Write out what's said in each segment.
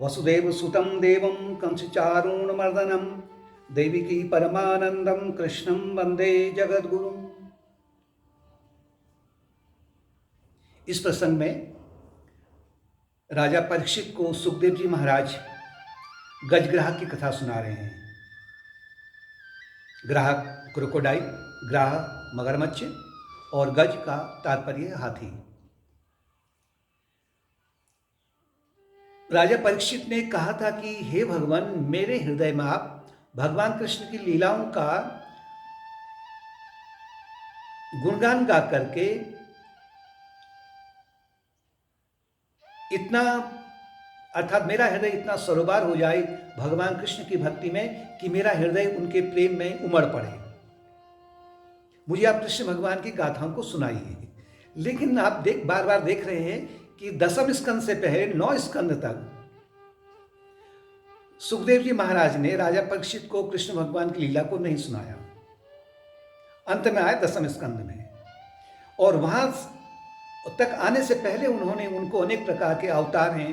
वसुदेव सुतं देवं कंसचारूणमर्दनं देविकी परमानंदम कृष्णं वंदे जगद्गुरुम। इस प्रसंग में राजा परीक्षित को सुखदेव जी महाराज गजग्राह की कथा सुना रहे हैं। ग्राहक क्रोकोडाइल, ग्राह मगरमच्छ और गज का तात्पर्य हाथी। राजा परीक्षित ने कहा था कि हे भगवान, मेरे हृदय में आप भगवान कृष्ण की लीलाओं का गुणगान गा करके इतना, अर्थात मेरा हृदय इतना सरोबार हो जाए भगवान कृष्ण की भक्ति में कि मेरा हृदय उनके प्रेम में उमड़ पड़े। मुझे आप कृष्ण भगवान की गाथाओं को सुनाइए। लेकिन आप बार बार देख रहे हैं कि 10वें स्कंद से पहले 9 स्कंद तक सुखदेव जी महाराज ने राजा परीक्षित को कृष्ण भगवान की लीला को नहीं सुनाया। अंत में आए 10वें स्कंद में, और वहां तक आने से पहले उन्होंने उनको अनेक प्रकार के अवतार हैं,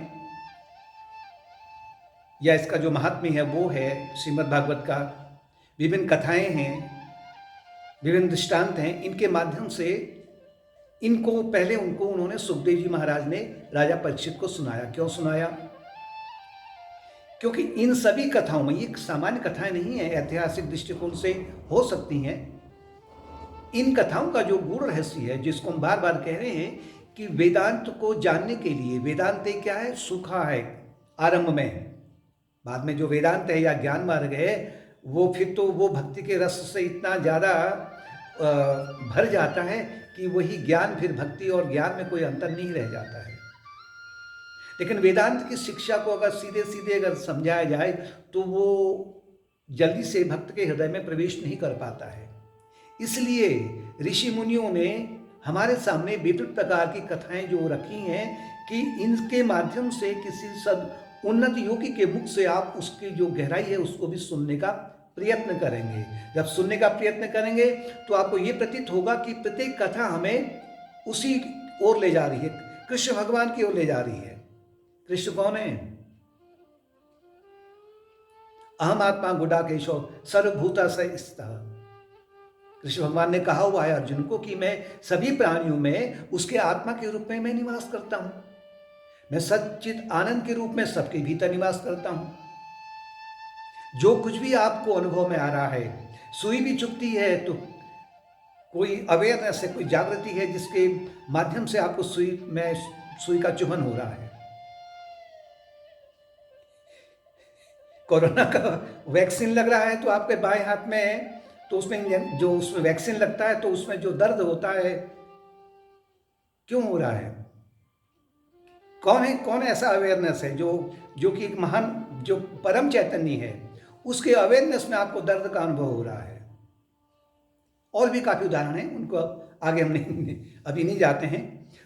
या इसका जो महात्म्य है वो है श्रीमद् भागवत का, विभिन्न कथाएं हैं, विभिन्न दृष्टांत हैं, इनके माध्यम से इनको पहले उन्होंने सुखदेव जी महाराज ने राजा परीक्षित को सुनाया। क्यों सुनाया? क्योंकि इन सभी कथाओं में, ये सामान्य कथाएं नहीं है, ऐतिहासिक दृष्टिकोण से हो सकती हैं। इन कथाओं का जो गूढ़ रहस्य है, जिसको हम बार बार कह रहे हैं कि वेदांत को जानने के लिए, वेदांत क्या है? सूखा है आरंभ में, बाद में जो वेदांत है या ज्ञान मार्ग है वो फिर तो वो भक्ति के रस से इतना ज़्यादा भर जाता है कि वही ज्ञान, फिर भक्ति और ज्ञान में कोई अंतर नहीं रह जाता है। लेकिन वेदांत की शिक्षा को अगर सीधे सीधे अगर समझाया जाए तो वो जल्दी से भक्त के हृदय में प्रवेश नहीं कर पाता है। इसलिए ऋषि मुनियों ने हमारे सामने विभिन्न प्रकार की कथाएं जो रखी हैं कि इनके माध्यम से किसी उन्नत योगी के मुख से आप उसकी जो गहराई है उसको भी सुनने का प्रयत्न करेंगे। जब सुनने का प्रयत्न करेंगे तो आपको ये प्रतीत होगा कि प्रत्येक कथा हमें उसी ओर ले जा रही है, कृष्ण भगवान की ओर ले जा रही है। कृष्ण कौन है? अहम आत्मा गुडाकेशो सर्वभूता से स्थितः। कृष्ण भगवान ने कहा हुआ है अर्जुन को कि मैं सभी प्राणियों में उसके आत्मा के रूप में मैं निवास करता हूं, मैं सच्चित आनंद के रूप में सबके भीतर निवास करता हूं। जो कुछ भी आपको अनुभव में आ रहा है, सुई भी चुभती है तो कोई अवेयरनेस है, कोई जागृति है जिसके माध्यम से आपको सुई का चुभन हो रहा है। कोरोना का वैक्सीन लग रहा है तो आपके बाएं हाथ में, तो उसमें जो उसमें वैक्सीन लगता है तो उसमें जो दर्द होता है, क्यों हो रहा है? कौन ऐसा अवेयरनेस है जो कि एक महान, जो परम चैतन्य है, उसके अवेयरनेस में आपको दर्द का अनुभव हो रहा है। और भी काफी उदाहरण हैं, उनको आगे हम अभी नहीं जाते हैं।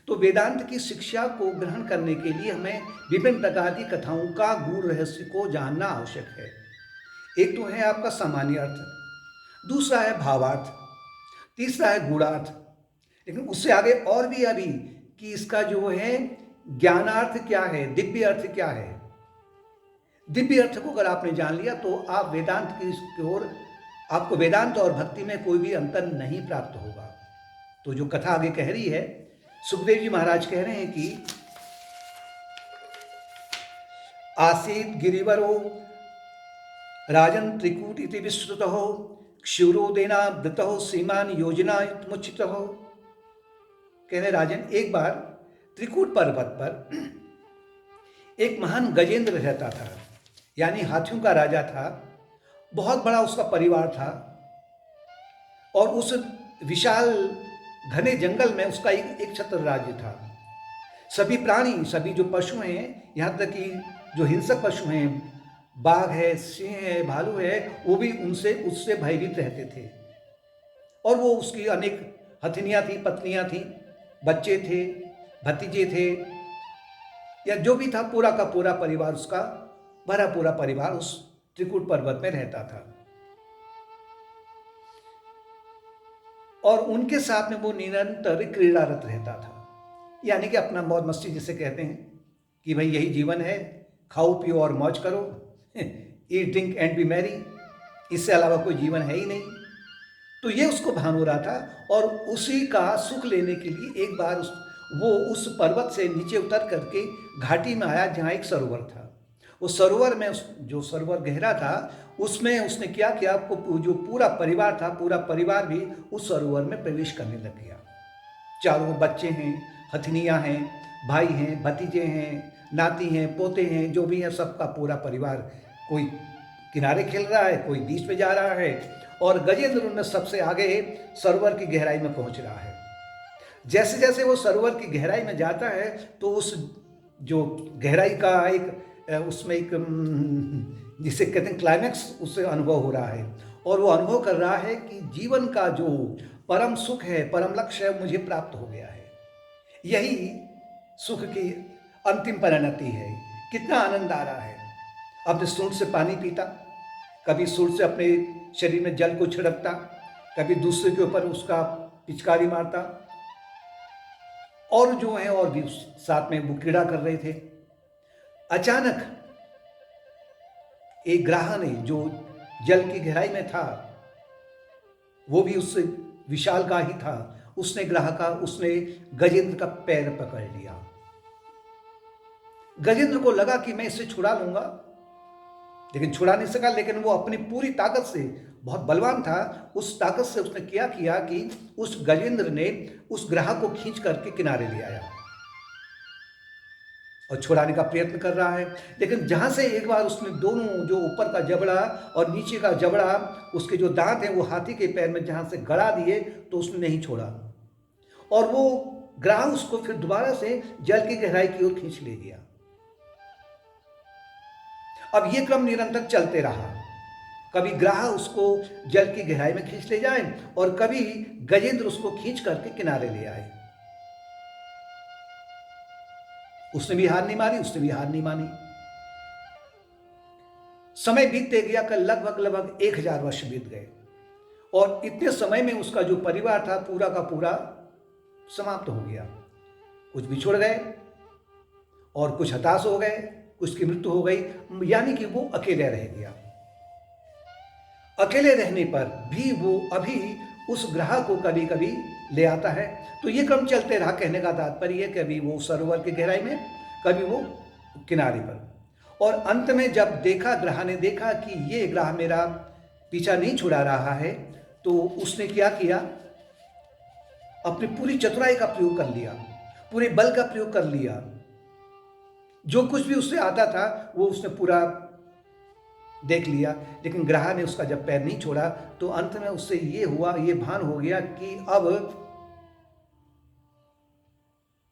तो वेदांत की शिक्षा को ग्रहण करने के लिए हमें विभिन्न प्रकार की कथाओं का गूढ़ रहस्य को जानना आवश्यक है। एक तो है आपका सामान्य अर्थ, दूसरा है भावार्थ, तीसरा है गूढ़ार्थ, लेकिन उससे आगे और भी अभी कि इसका जो है ज्ञानार्थ क्या है, दिव्य अर्थ क्या है। दिव्य अर्थ को अगर आपने जान लिया तो आप वेदांत की ओर, आपको वेदांत और भक्ति में कोई भी अंतर नहीं प्राप्त होगा। तो जो कथा आगे कह रही है, सुखदेव जी महाराज कह रहे हैं कि आसीत गिरिवरो राजन त्रिकूट इति विस्तृतः क्षुरोदेनावृतः सीमान योजना मुचितः। कहने राजन, एक बार त्रिकूट पर्वत पर एक महान गजेंद्र रहता था, यानी हाथियों का राजा था। बहुत बड़ा उसका परिवार था और उस विशाल घने जंगल में उसका एक छत्र राज्य था। सभी प्राणी, सभी जो पशु हैं, यहाँ तक कि जो हिंसक पशु हैं, बाघ है, सिंह है, भालू है, वो भी उससे भयभीत रहते थे। और वो उसकी अनेक हथिनियाँ थी, पत्नियाँ थीं, बच्चे थे, भतीजे थे, या जो भी था, पूरा का पूरा परिवार, उसका भरा पूरा परिवार उस त्रिकूट पर्वत में रहता था। और उनके साथ में वो निरंतर क्रीड़ारत रहता था, यानी कि अपना मौज मस्ती जिसे कहते हैं कि भाई यही जीवन है, खाओ पियो और मौज करो, eat drink and B Mary, इससे अलावा कोई जीवन है ही नहीं। तो ये उसको भान हो रहा था और उसी का सुख लेने के लिए एक बार वो उस पर्वत से नीचे उतर करके घाटी में आया जहाँ एक सरोवर था। उस सरोवर में जो सरोवर गहरा था उसमें उसने क्या किया, आपको जो पूरा परिवार था, पूरा परिवार भी उस सरोवर में प्रवेश करने लग गया। चारों बच्चे हैं, हथनियाँ हैं, भाई हैं, भतीजे हैं, नाती हैं, पोते हैं, जो भी हैं सबका पूरा परिवार, कोई किनारे खेल रहा है, कोई बीच में जा रहा है और गजेंद्र उनमें सबसे आगे सरोवर की गहराई में पहुंच रहा है। जैसे जैसे वो सरोवर की गहराई में जाता है तो उस जो गहराई का एक उसमें एक जिसे कहते हैं क्लाइमैक्स, उससे अनुभव हो रहा है और वो अनुभव कर रहा है कि जीवन का जो परम सुख है, परम लक्ष्य है, मुझे प्राप्त हो गया है। यही सुख की अंतिम परिणति है। कितना आनंद आ रहा है। अपने सूंड से पानी पीता, कभी सूंड से अपने शरीर में जल को छिड़कता, कभी दूसरे के ऊपर उसका पिचकारी मारता और जो है और भी साथ में वो क्रीड़ा कर रहे थे। अचानक एक ग्राह ने जो जल की गहराई में था, वो भी उससे विशाल का ही था, उसने गजेंद्र का पैर पकड़ लिया। गजेंद्र को लगा कि मैं इससे छुड़ा लूंगा, लेकिन छुड़ा नहीं सका। लेकिन वो अपनी पूरी ताकत से, बहुत बलवान था, उस ताकत से उसने क्या किया कि उस गजेंद्र ने उस ग्राह को खींच करके किनारे ले आया और छुड़ाने का प्रयत्न कर रहा है। लेकिन जहां से एक बार उसने दोनों, जो ऊपर का जबड़ा और नीचे का जबड़ा, उसके जो दांत हैं वो हाथी के पैर में जहां से गड़ा दिए तो उसने नहीं छोड़ा और वो ग्राह उसको फिर दोबारा से जल की गहराई की ओर खींच ले गया। अब ये क्रम निरंतर चलते रहा। कभी ग्राह उसको जल की गहराई में खींच ले जाए और कभी गजेंद्र उसको खींच करके किनारे ले आए। उसने भी हार नहीं मारी, उसने भी हार नहीं मानी। समय बीतते गया, कर लगभग 1000 वर्ष बीत गए और इतने समय में उसका जो परिवार था पूरा का पूरा समाप्त हो गया। कुछ बिछुड़ गए और कुछ हताश हो गए, कुछ की मृत्यु हो गई, यानी कि वो अकेले रह गया। अकेले रहने पर भी वो अभी उस ग्राह को कभी कभी ले आता है। तो ये क्रम चलते रहा। कहने का तात्पर्य है, कभी वो सरोवर की गहराई में, कभी वो किनारे पर, और अंत में जब देखा, ग्राह ने देखा कि ये ग्राह मेरा पीछा नहीं छुड़ा रहा है, तो उसने क्या किया, अपनी पूरी चतुराई का प्रयोग कर लिया, पूरे बल का प्रयोग कर लिया। जो कुछ भी उससे आता था वो उसने पूरा देख लिया। लेकिन ग्राह ने उसका जब पैर नहीं छोड़ा तो अंत में उससे ये हुआ, ये भान हो गया कि अब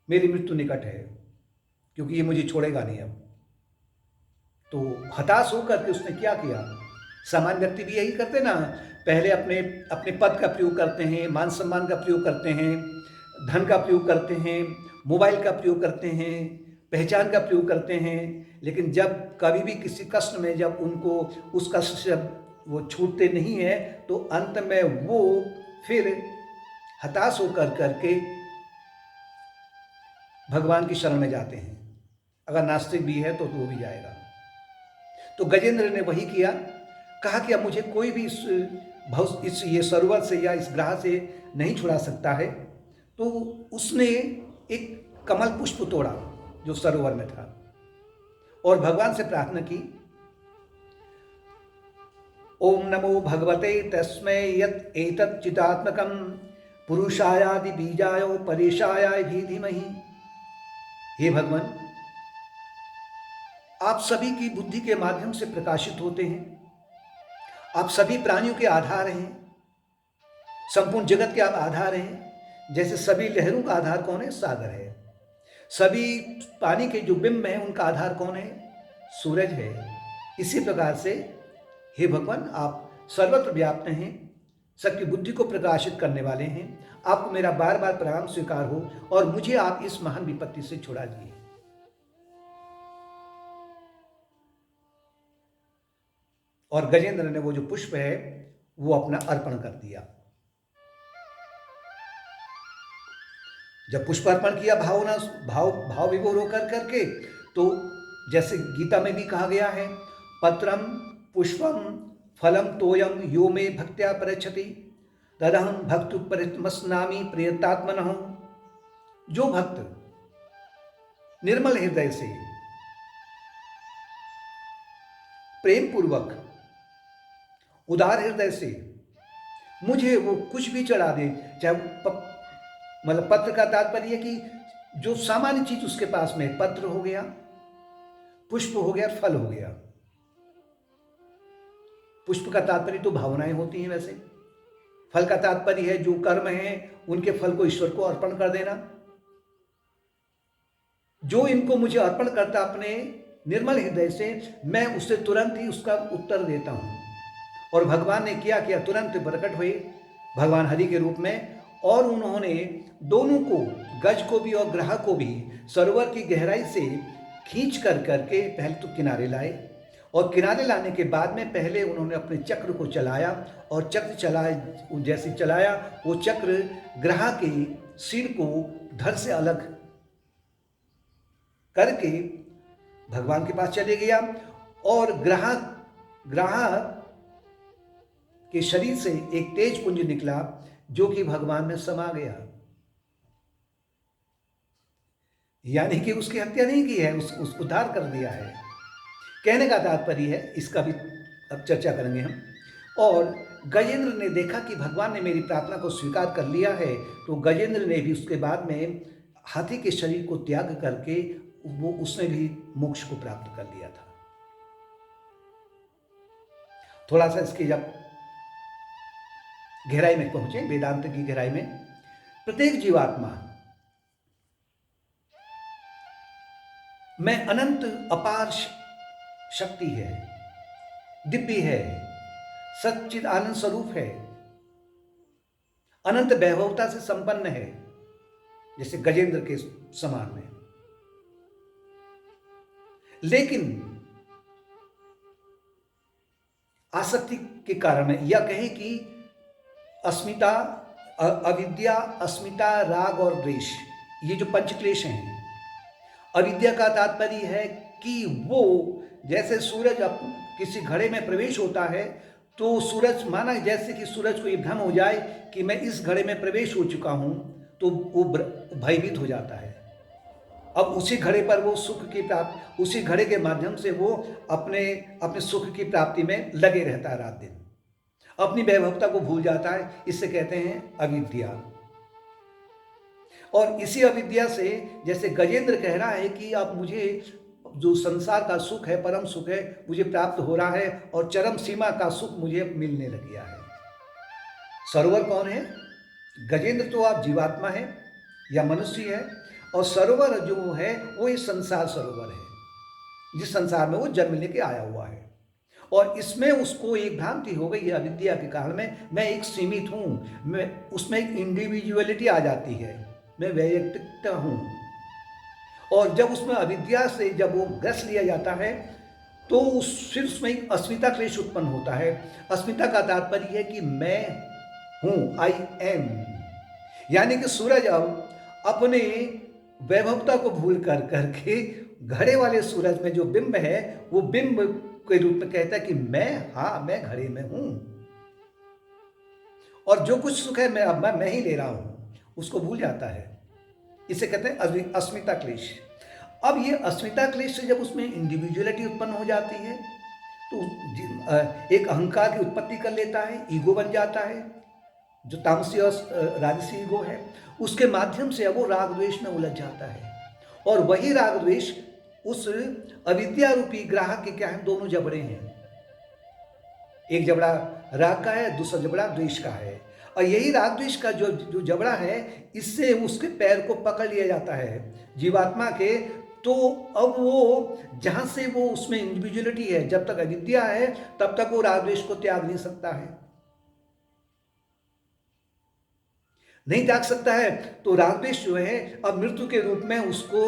मेरी मृत्यु निकट है, क्योंकि ये मुझे छोड़ेगा नहीं अब। तो हताश होकर के उसने क्या किया, सामान्य व्यक्ति भी यही करते ना, पहले अपने अपने पद का प्रयोग करते हैं, मान सम्मान का प्रयोग करते हैं, धन का प्रयोग करते हैं, मोबाइल का प्रयोग करते हैं, पहचान का प्रयोग करते हैं। लेकिन जब कभी भी किसी कष्ट में जब उनको उस कष्ट से वो छूटते नहीं है तो अंत में वो फिर हताश होकर करके भगवान की शरण में जाते हैं। अगर नास्तिक भी है तो वो भी जाएगा। तो गजेंद्र ने वही किया, कहा कि अब मुझे कोई भी इस ये सरोवर से या इस ग्राह से नहीं छुड़ा सकता है। तो उसने एक कमल पुष्प तोड़ा जो सरोवर में था और भगवान से प्रार्थना की, ओम नमो भगवते तस्मै यत् एतत् चिदात्मकं पुरुषायादि बीजाय परेशाय भी धीमहि। हे भगवान, आप सभी की बुद्धि के माध्यम से प्रकाशित होते हैं, आप सभी प्राणियों के आधार हैं, संपूर्ण जगत के आप आधार हैं। जैसे सभी लहरों का आधार कौन है, सागर है। सभी पानी के जो बिंब हैं उनका आधार कौन है, सूरज है। इसी प्रकार से हे भगवान, आप सर्वत्र व्याप्त हैं, सबकी बुद्धि को प्रकाशित करने वाले हैं। आपको मेरा बार बार प्रणाम स्वीकार हो और मुझे आप इस महान विपत्ति से छुड़ा दिए। और गजेंद्र ने वो जो पुष्प है वो अपना अर्पण कर दिया। जब पुष्प अर्पण किया भाव विभोर होकर करके, तो जैसे गीता में भी कहा गया है, पत्रम पुष्पम फलम तोयम यो मे भक्त्या पृच्छति तदहम भक्तु परितमस्नामी प्रियतात्मनः। जो भक्त निर्मल हृदय से प्रेम पूर्वक उदार हृदय से मुझे वो कुछ भी चढ़ा दे, चाहे मतलब पत्र का तात्पर्य है कि जो सामान्य चीज उसके पास में, पत्र हो गया, पुष्प हो गया, फल हो गया। पुष्प का तात्पर्य तो भावनाएं होती हैं, वैसे फल का तात्पर्य है जो कर्म है उनके फल को ईश्वर को अर्पण कर देना। जो इनको मुझे अर्पण करता अपने निर्मल हृदय से, मैं उससे तुरंत ही उसका उत्तर देता हूं। और भगवान ने किया तुरंत प्रकट हुए भगवान हरि के रूप में, और उन्होंने दोनों को, गज को भी और ग्राह को भी सरोवर की गहराई से खींच कर करके पहले तो किनारे लाए, और किनारे लाने के बाद में पहले उन्होंने अपने चक्र को चलाया, और चक्र चलाए, जैसे चलाया वो चक्र ग्राह के सिर को धड़ से अलग करके भगवान के पास चले गया, और ग्राह के शरीर से एक तेज पुंज निकला जो कि भगवान में समा गया। यानी कि उसकी हत्या नहीं की है, उसको उद्धार कर दिया है। कहने का तात्पर्य है, इसका भी अब चर्चा करेंगे हम। और गजेंद्र ने देखा कि भगवान ने मेरी प्रार्थना को स्वीकार कर लिया है, तो गजेंद्र ने भी उसके बाद में हाथी के शरीर को त्याग करके उसने भी मोक्ष को प्राप्त कर लिया था। थोड़ा सा इसकी जब गहराई में पहुंचे, वेदांत की गहराई में, प्रत्येक जीवात्मा में अनंत अपार शक्ति है, दिव्य है, सच्चिद आनंद स्वरूप है, अनंत वैभवता से संपन्न है, जैसे गजेंद्र के समान में। लेकिन आसक्ति के कारण, या कहें कि अस्मिता, अविद्या, अस्मिता, राग और द्वेष, ये जो पंचक्लेश हैं। अविद्या का तात्पर्य है कि वो जैसे सूरज किसी घड़े में प्रवेश होता है, तो सूरज, माना जैसे कि सूरज को ये भ्रम हो जाए कि मैं इस घड़े में प्रवेश हो चुका हूं, तो वो भयभीत हो जाता है। अब उसी घड़े पर वो सुख की प्राप्ति, उसी घड़े के माध्यम से वो अपने सुख की प्राप्ति में लगे रहता है, रात दिन अपनी वैभवता को भूल जाता है। इससे कहते हैं अविद्या। और इसी अविद्या से, जैसे गजेंद्र कह रहा है कि अब मुझे जो संसार का सुख है, परम सुख है, मुझे प्राप्त हो रहा है, और चरम सीमा का सुख मुझे मिलने लग गया है। सरोवर कौन है? गजेंद्र तो आप जीवात्मा है या मनुष्य है, और सरोवर जो है वो ये संसार सरोवर है, जिस संसार में वो जन्म लेके आया हुआ है। और इसमें उसको एक भ्रांति हो गई है अविद्या के कारण में, मैं एक सीमित हूं, मैं, उसमें एक इंडिविजुअलिटी आ जाती है, मैं वैयक्तिकता हूं। और जब उसमें अविद्या से जब वो ग्रस लिया जाता है, तो फिर उसमें एक अस्मिता क्लेश उत्पन्न होता है। अस्मिता का तात्पर्य है कि मैं हूं, आई एम। यानी कि सूरज अब अपने वैभवता को भूल कर करके घड़े वाले सूरज में जो बिंब है, वो बिंब के रूप में कहता है कि मैं घड़े में हूं, और जो कुछ सुख है मैं ही ले रहा हूं, उसको भूल जाता है। इसे कहते हैं अस्मिता क्लेश। अब ये अस्मिता क्लेश से जब उसमें इंडिविजुअलिटी उत्पन्न हो जाती है, तो एक अहंकार की उत्पत्ति कर लेता है, ईगो बन जाता है, जो तामसी और राजसी ईगो है। उसके माध्यम से अब वो राग द्वेष में उलझ जाता है, और वही राग द्वेष उस अविद्या रूपी ग्राह के क्या है, दोनों जबड़े हैं। एक जबड़ा राग का है, दूसरा जबड़ा द्वेष का है, और यही राग द्वेष का जो जबड़ा है, इससे उसके पैर को पकड़ लिया जाता है जीवात्मा के। तो अब वो जहां से वो उसमें इंडिविजुअलिटी है, जब तक अविद्या है तब तक वो राग द्वेष को त्याग नहीं सकता है, नहीं त्याग सकता है। तो राग द्वेष जो है अब मृत्यु के रूप में उसको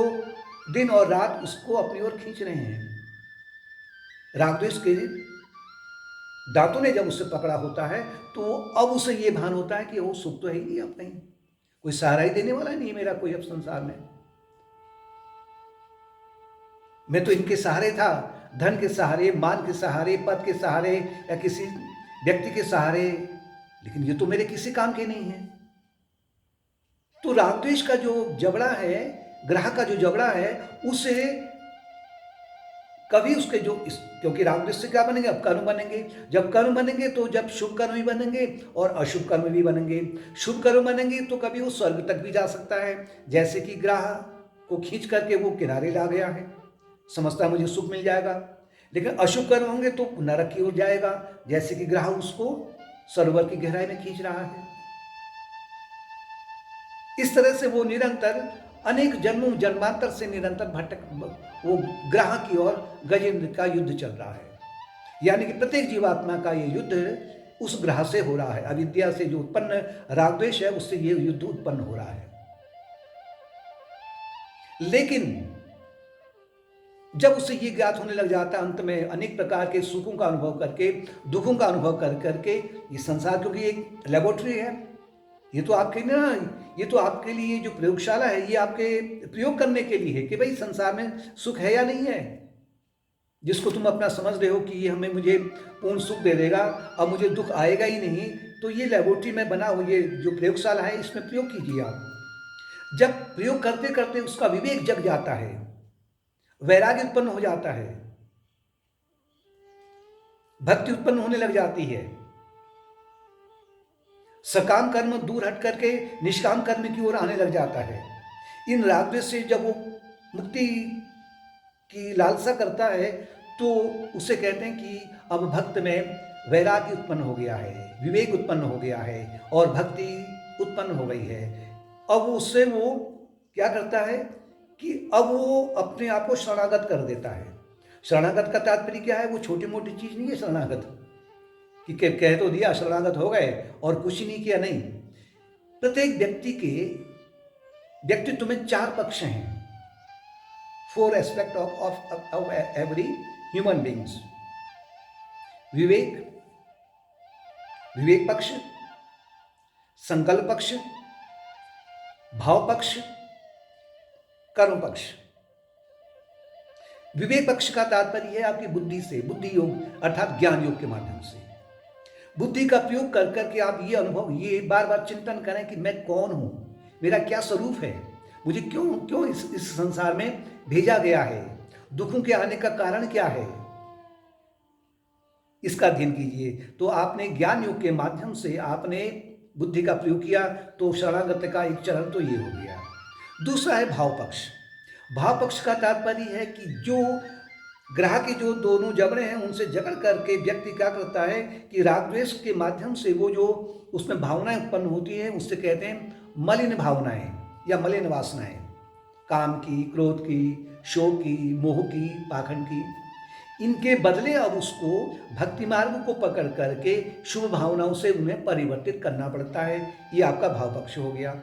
दिन और रात उसको अपनी ओर खींच रहे हैं। राग द्वेष के दांतों ने जब उससे पकड़ा होता है, तो अब उसे ये भान होता है कि वो सुख तो है ही नहीं, अब कहीं कोई सहारा ही देने वाला नहीं है मेरा कोई अब संसार में। मैं तो इनके सहारे था, धन के सहारे, मान के सहारे, पद के सहारे या किसी व्यक्ति के सहारे, लेकिन ये तो मेरे किसी काम के नहीं है। तो रागद्वेष का जो झगड़ा है, ग्रह का जो झगड़ा है, उसे कभी उसके जो क्योंकि रागद्वेष से क्या बनेंगे, अब कर्म बनेंगे। जब कर्म बनेंगे तो जब शुभ कर्म भी बनेंगे और अशुभ कर्म भी बनेंगे। शुभ कर्म बनेंगे तो कभी वो स्वर्ग तक भी जा सकता है, जैसे कि ग्रह को खींच करके वो किनारे ला गया है, समझता है मुझे सुख मिल जाएगा। लेकिन अशुभ कर्म होंगे तो नरक की ओर जाएगा, जैसे कि ग्रह उसको सरोवर की गहराई में खींच रहा है। इस तरह से वो निरंतर अनेक जन्मों जन्मांतर से निरंतर भटक वो ग्रह की ओर गजेंद्र का युद्ध चल रहा है। यानी कि प्रत्येक जीवात्मा का ये युद्ध उस ग्रह से हो रहा है। अविद्या से जो उत्पन्न रागद्वेष है, उससे ये युद्ध उत्पन्न हो रहा है। लेकिन जब उससे ये ज्ञात होने लग जाता है, अंत में अनेक प्रकार के सुखों का अनुभव करके, दुखों का अनुभव कर करके, ये संसार क्योंकि एक लेबोरेटरी है, ये तो आपके ना, ये तो आपके लिए जो प्रयोगशाला है, ये आपके प्रयोग करने के लिए है कि भाई संसार में सुख है या नहीं है। जिसको तुम अपना समझ रहे हो कि ये हमें मुझे पूर्ण सुख दे देगा, अब मुझे दुख आएगा ही नहीं, तो ये लेबोरेटरी में बना हुआ ये जो प्रयोगशाला है, इसमें प्रयोग कीजिए आप। जब प्रयोग करते करते उसका विवेक जग जाता है, वैराग्य उत्पन्न हो जाता है, भक्ति उत्पन्न होने लग जाती है, सकाम कर्म दूर हट करके निष्काम कर्म की ओर आने लग जाता है। इन रागद्वेष से जब वो मुक्ति की लालसा करता है तो उसे कहते हैं कि अब भक्त में वैराग्य उत्पन्न हो गया है, विवेक उत्पन्न हो गया है और भक्ति उत्पन्न हो गई है। अब उससे वो क्या करता है कि अब वो अपने आप को शरणागत कर देता है। शरणागत का तात्पर्य क्या है, वो छोटी मोटी चीज नहीं है शरणागत कि कह तो दिया शरणागत हो गए और कुछ ही नहीं किया, नहीं। प्रत्येक व्यक्तित्व में चार पक्ष हैं, 4 aspect of every human beings. विवेक पक्ष, संकल्प पक्ष, भाव पक्ष, कर्म पक्ष। विवेक पक्ष का तात्पर्य है आपकी बुद्धि से, बुद्धि योग अर्थात ज्ञान योग के माध्यम से बुद्धि का प्रयोग कर करके आप ये अनुभव, ये बार बार चिंतन करें कि मैं कौन हूं, मेरा क्या स्वरूप है, मुझे क्यों इस संसार में भेजा गया है, दुखों के आने का कारण क्या है, इसका अध्ययन कीजिए। तो आपने ज्ञान योग के माध्यम से आपने बुद्धि का प्रयोग किया, तो शरणागत का एक चरण तो ये हो गया। दूसरा है भाव पक्ष। भाव पक्ष का तात्पर्य है कि जो ग्रह के जो दोनों जबड़े हैं, उनसे जकड़ करके व्यक्ति क्या करता है कि रागद्वेष के माध्यम से वो जो उसमें भावनाएं उत्पन्न होती हैं, उससे कहते हैं मलिन भावनाएं या मलिन वासनाएं, काम की, क्रोध की, शोक की, मोह की, पाखंड की। इनके बदले अब उसको भक्ति मार्ग को पकड़ करके शुभ भावनाओं से उन्हें परिवर्तित करना पड़ता है। ये आपका भाव पक्ष हो गया।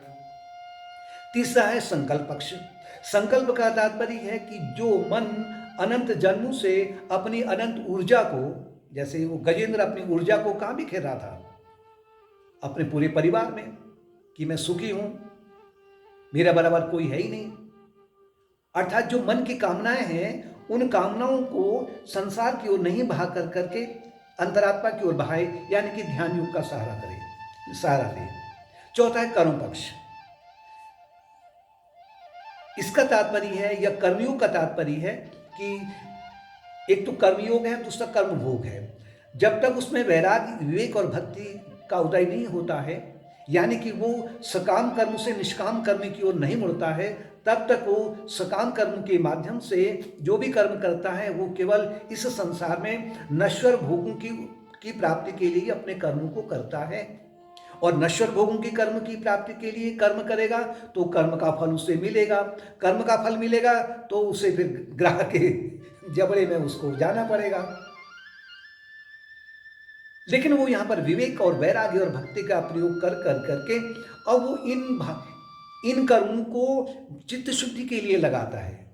तीसरा है संकल्प पक्ष। संकल्प का तात्पर्य है कि जो मन अनंत जन्मों से अपनी अनंत ऊर्जा को, जैसे वो गजेंद्र अपनी ऊर्जा को कहाँ बिखेर रहा था, अपने पूरे परिवार में, कि मैं सुखी हूं, मेरा बराबर कोई है ही नहीं। अर्थात जो मन की कामनाएं हैं, उन कामनाओं को संसार की ओर नहीं बहा कर करके अंतरात्मा की ओर बहाए, यानी कि ध्यान योग का सहारा ले। चौथा है कर्म पक्ष। इसका तात्पर्य है या कर्मयोग का तात्पर्य है कि एक तो कर्मयोग है, दूसरा कर्म भोग है। जब तक उसमें वैराग्य, विवेक और भक्ति का उदय नहीं होता है, यानी कि वो सकाम कर्म से निष्काम कर्म की ओर नहीं मुड़ता है, तब तक वो सकाम कर्म के माध्यम से जो भी कर्म करता है वो केवल इस संसार में नश्वर भोगों की प्राप्ति के लिए अपने कर्मों को करता है। और नश्वर भोगों की कर्म की प्राप्ति के लिए कर्म करेगा तो कर्म का फल उसे मिलेगा, कर्म का फल मिलेगा तो उसे फिर ग्रह के जबड़े में उसको जाना पड़ेगा। लेकिन वो यहाँ पर विवेक और वैराग्य और भक्ति का प्रयोग कर करके अब वो इन कर्मों को चित्त शुद्धि के लिए लगाता है।